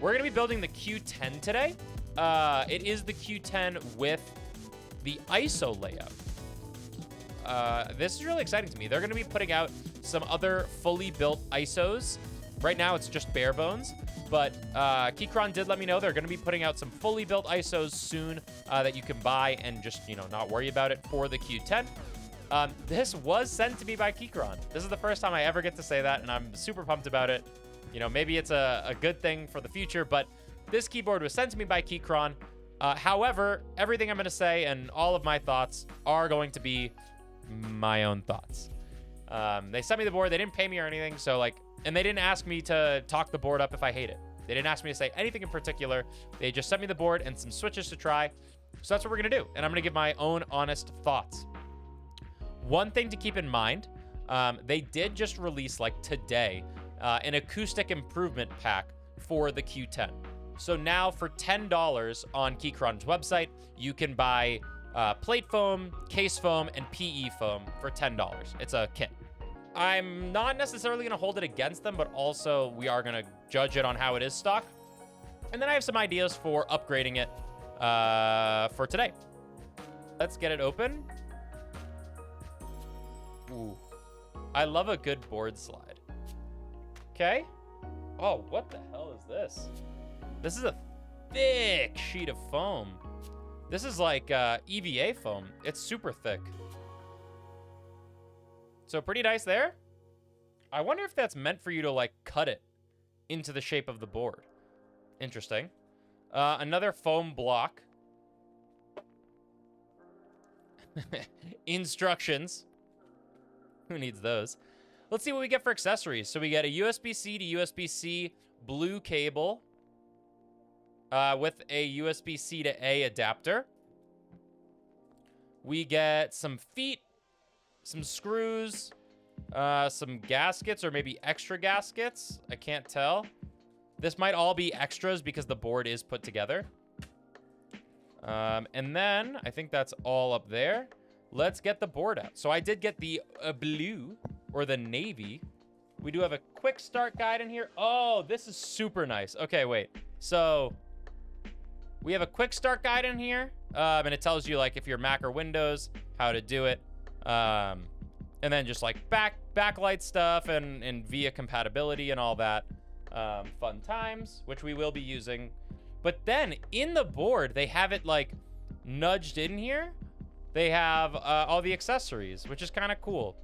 We're going to be building the Q10 today. It is the Q10 with the ISO layout. This is really exciting to me. They're going to be putting out some other fully built ISOs. Right now, it's just bare bones. But Keychron did let me know they're going to be putting out some fully built ISOs soon that you can buy and just, not worry about it for the Q10. This was sent to me by Keychron. This is the first time I ever get to say that, and I'm super pumped about it. Maybe it's a good thing for the future, but this keyboard was sent to me by Keychron. However, everything I'm going to say and all of my thoughts are going to be my own thoughts. They sent me the board. They didn't pay me or anything, and they didn't ask me to talk the board up if I hate it. They didn't ask me to say anything in particular. They just sent me the board and some switches to try. So that's what we're going to do, and I'm going to give my own honest thoughts. One thing to keep in mind, they did just release, today, an acoustic improvement pack for the Q10. So now for $10 on Keychron's website, you can buy plate foam, case foam, and PE foam for $10. It's a kit. I'm not necessarily going to hold it against them, but also we are going to judge it on how it is stock. And then I have some ideas for upgrading it for today. Let's get it open. Ooh, I love a good board slide. Okay. Oh, what the hell is this? This is a thick sheet of foam. This is like EVA foam. It's super thick. So pretty nice there. I wonder if that's meant for you to cut it into the shape of the board. Interesting. Another foam block. Instructions. Who needs those? Let's see what we get for accessories. So we get a USB-C to USB-C blue cable with a USB-C to A adapter. We get some feet, some screws, some gaskets or maybe extra gaskets. I can't tell. This might all be extras because the board is put together. And then I think that's all up there. Let's get the board out. So I did get the blue or the navy. We do have a quick start guide in here. Oh, this is super nice. Okay, wait. So we have a quick start guide in here. And it tells you if you're Mac or Windows, how to do it. And then just backlight stuff and via compatibility and all that. Fun times, which we will be using. But then in the board, they have it nudged in here. They have all the accessories, which is kind of cool.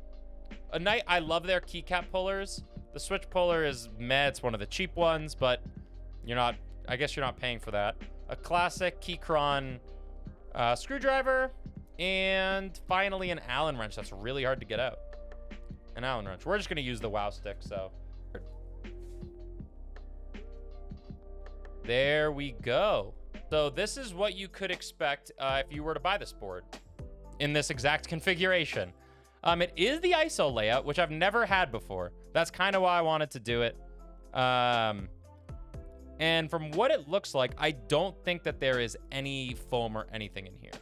I love their keycap pullers. The switch puller is meh. It's one of the cheap ones, but I guess you're not paying for that. A classic Keychron screwdriver, and finally an Allen wrench. That's really hard to get out. An Allen wrench. We're just going to use the Wow Stick, so. There we go. So this is what you could expect if you were to buy this board in this exact configuration. It is the ISO layout, which I've never had before. That's kind of why I wanted to do it. And from what it looks like, I don't think that there is any foam or anything in here.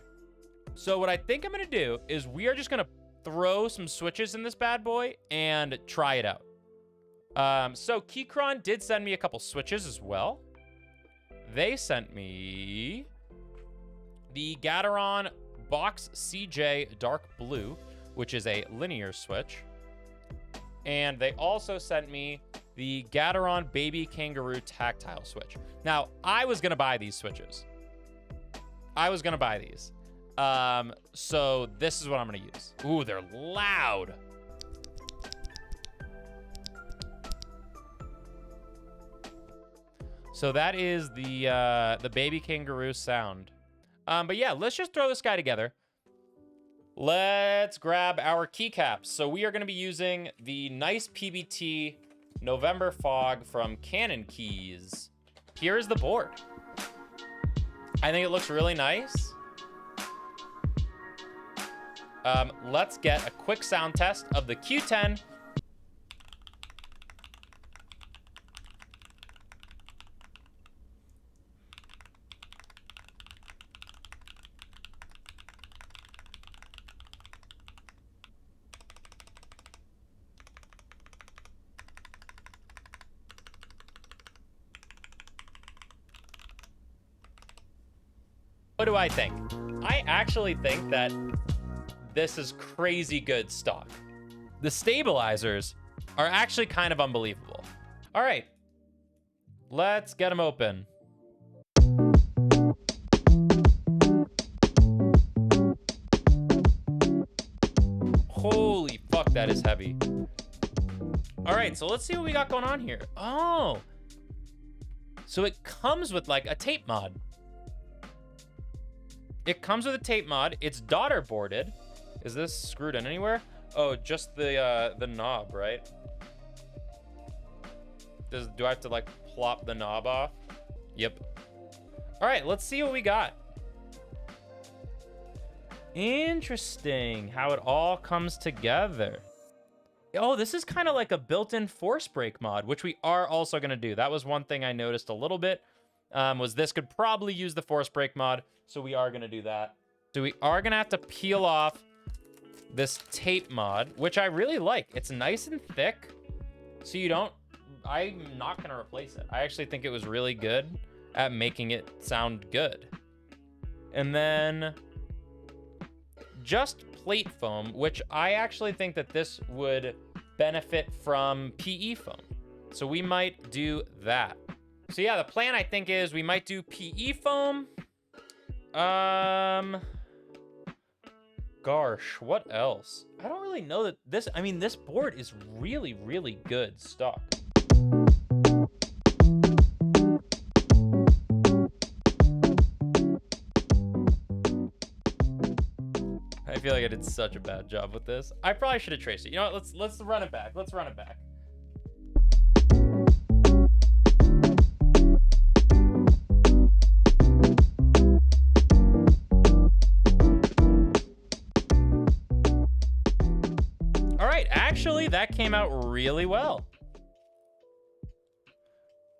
So what I think I'm going to do is we are just going to throw some switches in this bad boy and try it out. So Keychron did send me a couple switches as well. They sent me the Gateron Box CJ Dark Blue, which is a linear switch. And they also sent me the Gateron Baby Kangaroo Tactile Switch. Now, I was going to buy these switches. So this is what I'm going to use. Ooh, they're loud. So that is the Baby Kangaroo sound. But yeah, let's just throw this guy together. Let's grab our keycaps. So we are going to be using the nice PBT November Fog from Canon Keys. Here's the board. I think it looks really nice. Let's get a quick sound test of the Q10. What do I think? I actually think that this is crazy good stock. The stabilizers are actually kind of unbelievable. All right, let's get them open. Holy fuck, that is heavy. All right, so let's see what we got going on here. Oh, so it comes with like a tape mod. It comes with a tape mod. It's daughter boarded. Is this screwed in anywhere? Oh, just the knob, right? Do I have to like plop the knob off? Yep. All right, let's see what we got. Interesting how it all comes together. Oh, this is kind of like a built-in force brake mod, which we are also going to do. That was one thing I noticed a little bit, was this could probably use the force brake mod, so we are going to do that. So we are going to have to peel off this tape mod, which I really like. It's nice and thick, so you don't... I'm not going to replace it. I actually think it was really good at making it sound good. And then just plate foam, which I actually think that this would benefit from PE foam. So we might do that. So yeah, the plan I think is we might do PE foam. Gosh, what else? I don't really know that this, I mean, this board is really, really good stock. I feel like I did such a bad job with this. I probably should have traced it. You know what? Let's run it back. Let's run it back. All right, actually, that came out really well.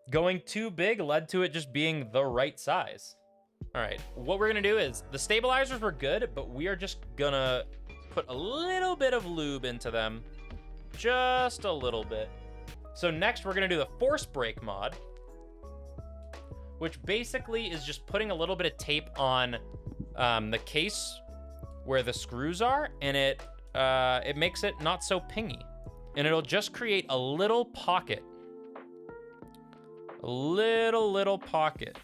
Going too big led to it just being the right size. All right, what we're gonna do is, the stabilizers were good, but we are just gonna put a little bit of lube into them. Just a little bit. So next we're gonna do the force brake mod, which basically is just putting a little bit of tape on the case where the screws are, and it makes it not so pingy. And it'll just create a little pocket. A little pocket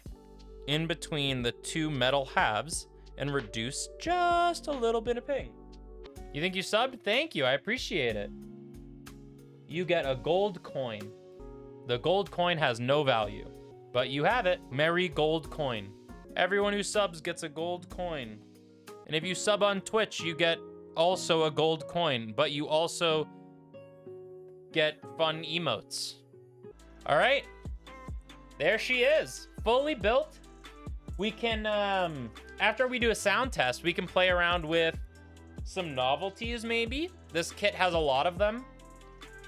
in between the two metal halves and reduce just a little bit of ping. You think you subbed? Thank you, I appreciate it. You get a gold coin. The gold coin has no value, but you have it. Merry gold coin. Everyone who subs gets a gold coin. And if you sub on Twitch, you get also a gold coin, but you also get fun emotes. All right, there she is, fully built. We can, after we do a sound test, we can play around with some novelties maybe. This kit has a lot of them.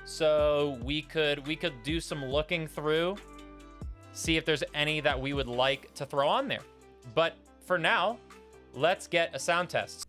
So we could do some looking through, see if there's any that we would like to throw on there. But for now, let's get a sound test.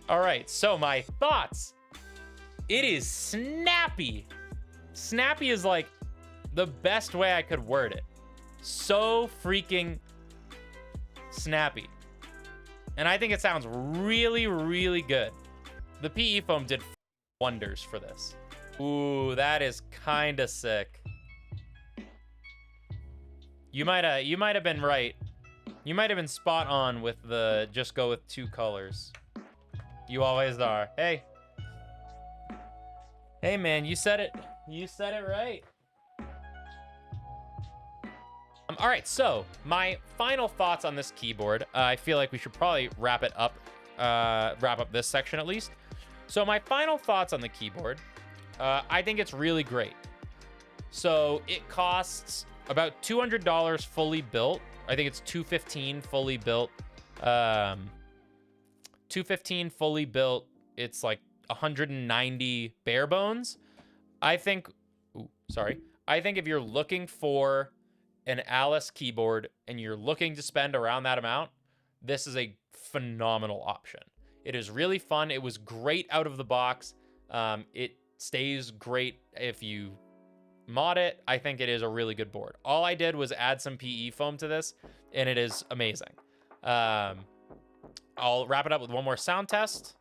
All right, so my thoughts. It is snappy. Snappy is like the best way I could word it. So freaking snappy. And I think it sounds really, really good. The PE foam did wonders for this. Ooh, that is kind of sick. You might have been right. You might have been spot on with the just go with two colors. You always are. Hey. Hey, man, you said it. You said it right. All right, so my final thoughts on this keyboard. I feel like we should probably wrap up this section at least. So my final thoughts on the keyboard. I think it's really great. So it costs about $200 fully built. I think it's $215 fully built. $215 fully built. It's like 190 bare bones. I think, I think if you're looking for an Alice keyboard and you're looking to spend around that amount, this is a phenomenal option. It is really fun. It was great out of the box. It stays great if you mod it. I think it is a really good board. All I did was add some PE foam to this, and it is amazing. I'll wrap it up with one more sound test.